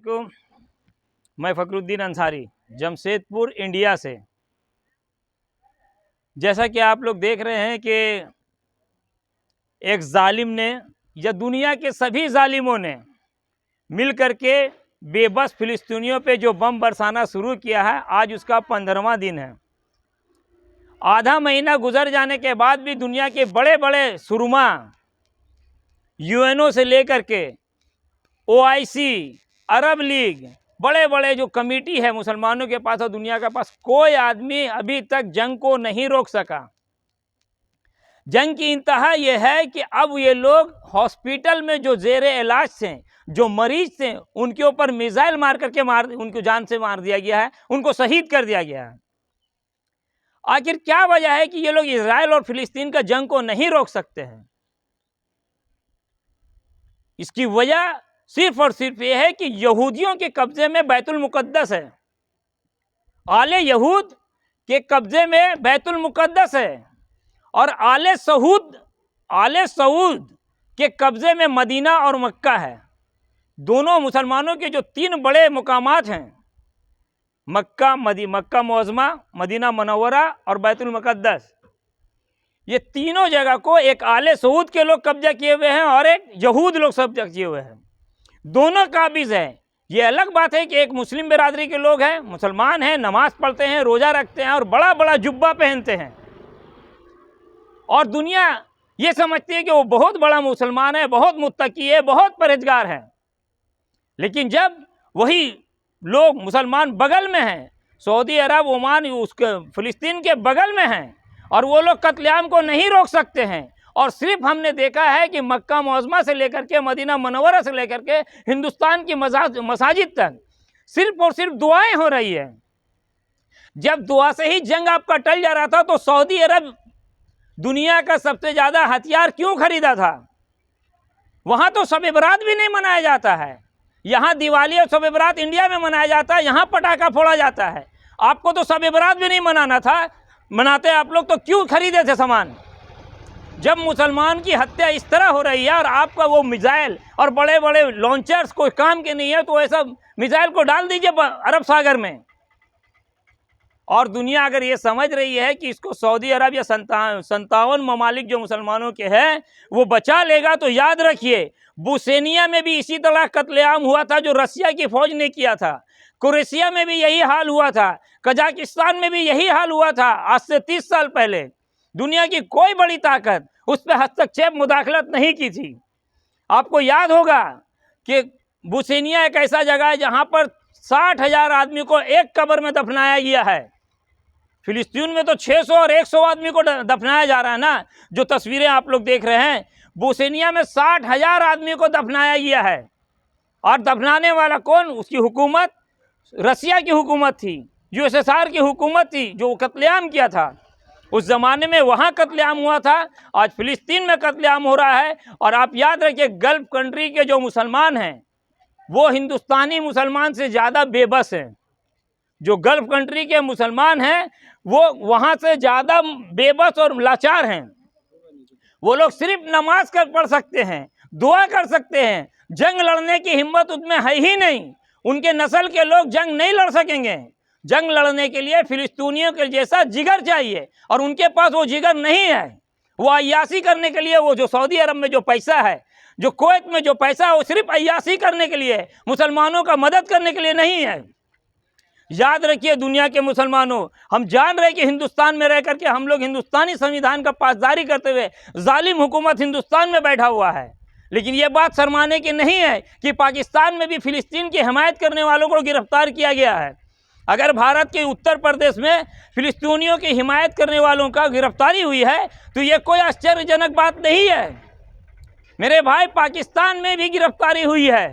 को मैं फ़खरुद्दीन अंसारी जमशेदपुर इंडिया से। जैसा कि आप लोग देख रहे हैं कि एक जालिम ने या दुनिया के सभी जालिमों ने मिल कर के बेबस फ़िलिस्तीनियों पे जो बम बरसाना शुरू किया है, आज उसका 15वां दिन है। आधा महीना गुजर जाने के बाद भी दुनिया के बड़े बड़े सुरमा यूएनओ से लेकर के ओआईसी, अरब लीग, बड़े बड़े जो कमेटी है मुसलमानों के पास और दुनिया के पास, कोई आदमी अभी तक जंग को नहीं रोक सका। जंग की इंतहा यह है कि अब ये लोग हॉस्पिटल में जो जेरे इलाज थे, जो मरीज थे, उनके ऊपर मिसाइल मार करके उनको जान से मार दिया गया है, उनको शहीद कर दिया गया है। आखिर क्या वजह है कि ये लोग इजराइल और फिलिस्तीन का जंग को नहीं रोक सकते हैं? इसकी वजह सिर्फ और सिर्फ ये है कि यहूदियों के कब्जे में बैतुल मुकद्दस है। आले यहूद के कब्जे में बैतुल मुकद्दस है और आले सऊद के कब्जे में मदीना और मक्का है। दोनों मुसलमानों के जो तीन बड़े मुकामात हैं, मक्का मुअज़्ज़मा, मदीना मुनव्वरा और बैतुल मुकद्दस, ये तीनों जगह को एक आले सऊद के लोग कब्जा किए हुए हैं और एक यहूद लोग कब्जा किए हुए हैं। दोनों काबिज हैं। ये अलग बात है कि एक मुस्लिम बिरादरी के लोग हैं, मुसलमान हैं, नमाज पढ़ते हैं, रोज़ा रखते हैं और बड़ा बड़ा जुब्बा पहनते हैं, और दुनिया ये समझती है कि वो बहुत बड़ा मुसलमान है, बहुत मुत्तकी है, बहुत परहेजगार है। लेकिन जब वही लोग मुसलमान बगल में हैं, सऊदी अरब, ओमान, उसके फ़िलिस्तीन के बगल में हैं, और वो लोग कत्लेआम को नहीं रोक सकते हैं, और सिर्फ हमने देखा है कि मक्का मुअज़्ज़मा से लेकर के मदीना मुनव्वरा से लेकर के हिंदुस्तान की मसाजिद तक सिर्फ और सिर्फ दुआएं हो रही है। जब दुआ से ही जंग आपका टल जा रहा था तो सऊदी अरब दुनिया का सबसे ज़्यादा हथियार क्यों खरीदा था? वहाँ तो शब बरात भी नहीं मनाया जाता है। यहाँ दिवाली और शब बरात इंडिया में मनाया जाता है, यहाँ पटाखा फोड़ा जाता है। आपको तो शब बरात भी नहीं मनाना था, मनाते आप लोग तो क्यों खरीदे थे सामान? जब मुसलमान की हत्या इस तरह हो रही है और आपका वो मिसाइल और बड़े बड़े लॉन्चर्स कोई काम के नहीं है, तो ऐसा मिसाइल को डाल दीजिए अरब सागर में। और दुनिया अगर ये समझ रही है कि इसको सऊदी अरब या 57 ममालिक जो मुसलमानों के हैं वो बचा लेगा, तो याद रखिए बुसेनिया में भी इसी तरह कत्लेआम हुआ था जो रसिया की फौज ने किया था। क्रोएशिया में भी यही हाल हुआ था, कजाकिस्तान में भी यही हाल हुआ था आज से 30 साल पहले। दुनिया की कोई बड़ी ताकत उस पर हस्तक्षेप, मुदाखलत नहीं की थी। आपको याद होगा कि बुसेनिया एक ऐसा जगह है जहां पर 60,000 आदमी को एक कब्र में दफनाया गया है। फिलिस्तीन में तो 600 और 100 आदमी को दफनाया जा रहा है ना, जो तस्वीरें आप लोग देख रहे हैं। बुसेनिया में 60,000 आदमी को दफनाया गया है, और दफनाने वाला कौन? उसकी हुकूमत रसिया की हुकूमत थी, यूएसएसआर की हुकूमत थी, जो कत्लेआम किया था। उस ज़माने में वहाँ कत्लेआम हुआ था, आज फ़िलिस्तीन में कत्लेआम हो रहा है। और आप याद रखिए, गल्फ़ कंट्री के जो मुसलमान हैं वो हिंदुस्तानी मुसलमान से ज़्यादा बेबस हैं। जो गल्फ़ कंट्री के मुसलमान हैं वो वहाँ से ज़्यादा बेबस और लाचार हैं। वो लोग सिर्फ नमाज पढ़ सकते हैं, दुआ कर सकते हैं, जंग लड़ने की हिम्मत उनमें है ही नहीं। उनके नस्ल के लोग जंग नहीं लड़ सकेंगे। जंग लड़ने के लिए फिलिस्तीनियों के जैसा जिगर चाहिए, और उनके पास वो जिगर नहीं है। वो अय्यासी करने के लिए, वो जो सऊदी अरब में जो पैसा है, जो कुवैत में जो पैसा है, वो सिर्फ अय्यासी करने के लिए, मुसलमानों का मदद करने के लिए नहीं है। याद रखिए दुनिया के मुसलमानों, हम जान रहे कि हिंदुस्तान में रह करके हम लोग हिंदुस्तानी संविधान का पासदारी करते हुए जालिम हुकूमत हिंदुस्तान में बैठा हुआ है, लेकिन ये बात शर्माने की नहीं है कि पाकिस्तान में भी फिलिस्तीन की हिमायत करने वालों को गिरफ्तार किया गया है। अगर भारत के उत्तर प्रदेश में फिलिस्तीनियों की हिमायत करने वालों का गिरफ्तारी हुई है तो ये कोई आश्चर्यजनक बात नहीं है। मेरे भाई, पाकिस्तान में भी गिरफ्तारी हुई है।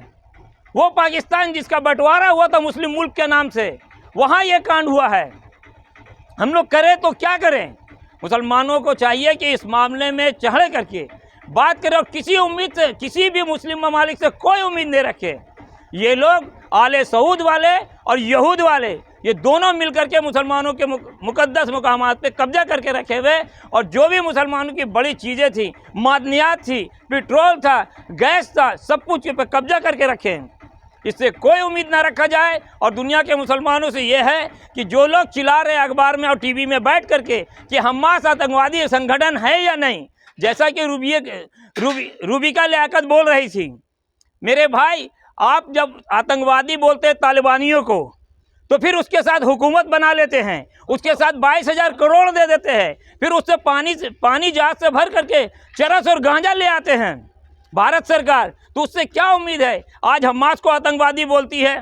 वो पाकिस्तान जिसका बंटवारा हुआ था मुस्लिम मुल्क के नाम से, वहाँ ये कांड हुआ है। हम लोग करें तो क्या करें? मुसलमानों को चाहिए कि इस मामले में चढ़ करके बात करें, और किसी उम्मीद से, किसी भी मुस्लिम ममालिक से कोई उम्मीद नहीं रखे। ये लोग आले सऊद वाले और यहूद वाले, ये दोनों मिलकर के मुसलमानों के मुकद्दस मुकामात पे कब्जा करके रखे हुए, और जो भी मुसलमानों की बड़ी चीज़ें थी, मादनियात थी, पेट्रोल था, गैस था, सब कुछ पे कब्जा करके रखे हैं। इससे कोई उम्मीद ना रखा जाए। और दुनिया के मुसलमानों से ये है कि जो लोग चिल्ला रहे अखबार में और टीवी में बैठ करके कि हमास आतंकवादी संगठन है या नहीं, जैसा कि रूबिका लियाकत बोल रही थी, मेरे भाई आप जब आतंकवादी बोलते हैं तालिबानियों को तो फिर उसके साथ हुकूमत बना लेते हैं, उसके साथ 22,000 करोड़ दे देते हैं, फिर उससे पानी जहाज से भर करके चरस और गांजा ले आते हैं भारत सरकार। तो उससे क्या उम्मीद है? आज हमास को आतंकवादी बोलती है,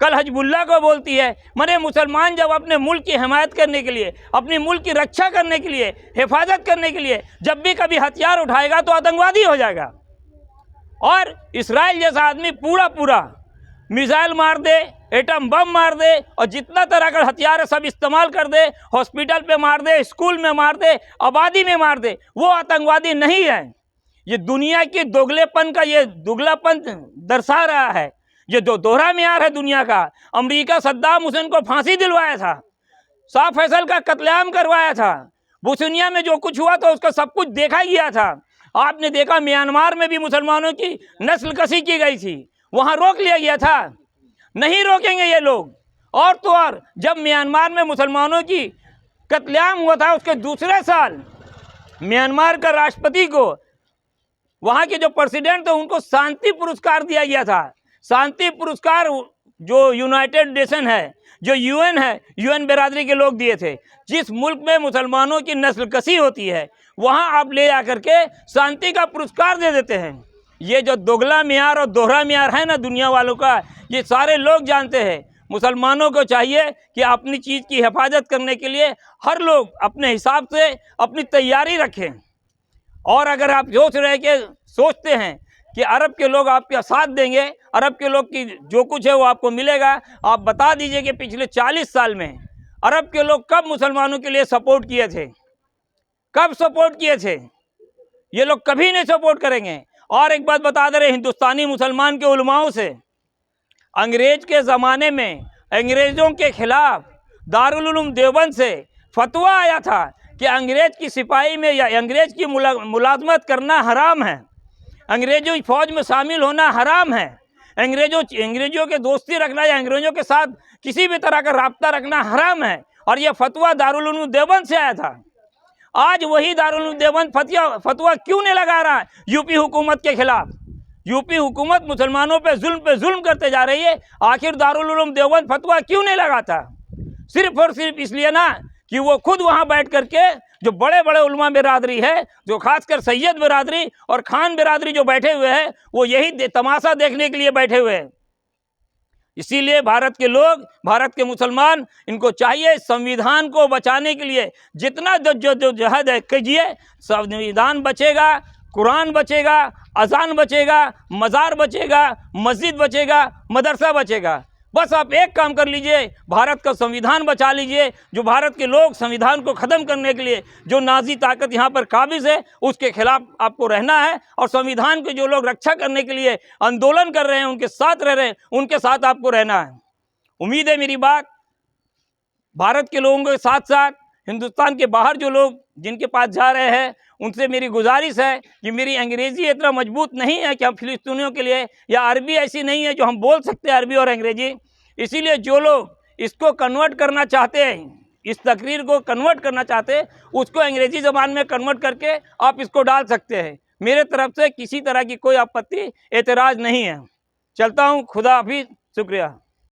कल हिजबुल्लाह को बोलती है। मरे मुसलमान जब अपने मुल्क की हिमायत करने के लिए, अपने मुल्क की रक्षा करने के लिए, हिफाजत करने के लिए जब भी कभी हथियार उठाएगा तो आतंकवादी हो जाएगा। और इसराइल जैसा आदमी पूरा मिसाइल मार दे, एटम बम मार दे और जितना तरह का हथियार है सब इस्तेमाल कर दे, हॉस्पिटल पे मार दे, स्कूल में मार दे, आबादी में मार दे, वो आतंकवादी नहीं है। ये दुनिया की दोगलेपन का ये दुगलापन दर्शा रहा है। ये जो दोहरा म्यार है दुनिया का। अमेरिका सद्दाम हुसैन को फांसी दिलवाया था, शाह फैसल का कत्लेआम करवाया था, बोस्निया में जो कुछ हुआ था उसका सब कुछ देखा गया था। आपने देखा म्यांमार में भी मुसलमानों की नस्ल कसी की गई थी, वहाँ रोक लिया गया था। नहीं रोकेंगे ये लोग। और तो और जब म्यांमार में मुसलमानों की कत्लेआम हुआ था उसके दूसरे साल म्यांमार का राष्ट्रपति को, वहाँ के जो प्रेसिडेंट थे उनको शांति पुरस्कार दिया गया था। शांति पुरस्कार जो यूनाइटेड नेशन है, जो यूएन है, यूएन बिरादरी के लोग दिए थे। जिस मुल्क में मुसलमानों की नस्ल कसी होती है वहाँ आप ले जाकर के शांति का पुरस्कार दे देते हैं। ये जो दोगला म्यार और दोहरा म्यार है ना दुनिया वालों का, ये सारे लोग जानते हैं। मुसलमानों को चाहिए कि अपनी चीज़ की हिफाजत करने के लिए हर लोग अपने हिसाब से अपनी तैयारी रखें। और अगर आप सोचते हैं कि अरब के लोग आपका साथ देंगे, अरब के लोग की जो कुछ है वो आपको मिलेगा, आप बता दीजिए कि पिछले 40 साल में अरब के लोग कब मुसलमानों के लिए सपोर्ट किए थे, कब सपोर्ट किए थे? ये लोग कभी नहीं सपोर्ट करेंगे। और एक बात बता दे रहे हिंदुस्तानी मुसलमान के उलमाओं से, अंग्रेज के ज़माने में अंग्रेज़ों के खिलाफ दारुल उलूम देवबंद से फतवा आया था कि अंग्रेज की सिपाही में या अंग्रेज की मुलाजमत करना हराम है, अंग्रेजों की फौज में शामिल होना हराम है, अंग्रेजों के दोस्ती रखना या अंग्रेजों के साथ किसी भी तरह का राब्ता रखना हराम है। और यह फतवा दारुल उलूम देवबंद से आया था। आज वही दारुल उलूम देवबंद फतवा क्यों नहीं लगा रहा है यूपी हुकूमत के खिलाफ? यूपी हुकूमत मुसलमानों पे जुल्म करते जा रही है। आखिर दारुल उलूम देवबंद फतवा क्यों नहीं लगाता? सिर्फ और सिर्फ इसलिए ना कि वो खुद वहाँ बैठ करके जो बड़े बड़े उलमा बिरादरी है, जो खासकर सैयद बिरादरी और खान बिरादरी जो बैठे हुए हैं, वो यही तमाशा देखने के लिए बैठे हुए हैं। इसीलिए भारत के लोग, भारत के मुसलमान, इनको चाहिए संविधान को बचाने के लिए जितना जहद है कीजिए। संविधान बचेगा, कुरान बचेगा, अजान बचेगा, मज़ार बचेगा, मस्जिद बचेगा, मदरसा बचेगा। बस आप एक काम कर लीजिए, भारत का संविधान बचा लीजिए। जो भारत के लोग संविधान को ख़त्म करने के लिए जो नाजी ताकत यहाँ पर काबिज़ है उसके खिलाफ आपको रहना है। और संविधान के जो लोग रक्षा करने के लिए आंदोलन कर रहे हैं, उनके साथ रह रहे हैं, उनके साथ आपको रहना है। उम्मीद है मेरी बात भारत के लोगों के साथ साथ हिंदुस्तान के बाहर जो लोग जिनके पास जा रहे हैं उनसे मेरी गुजारिश है कि मेरी अंग्रेज़ी इतना मजबूत नहीं है कि हम फ़िलिस्तीनियों के लिए, या अरबी ऐसी नहीं है जो हम बोल सकते हैं अरबी और अंग्रेज़ी। इसीलिए जो लोग इसको कन्वर्ट करना चाहते हैं, इस तकरीर को कन्वर्ट करना चाहते हैं, उसको अंग्रेज़ी ज़बान में कन्वर्ट करके आप इसको डाल सकते हैं। मेरे तरफ से किसी तरह की कोई आपत्ति एतराज़ नहीं है। चलता हूँ, खुदा हाफिज़, शुक्रिया।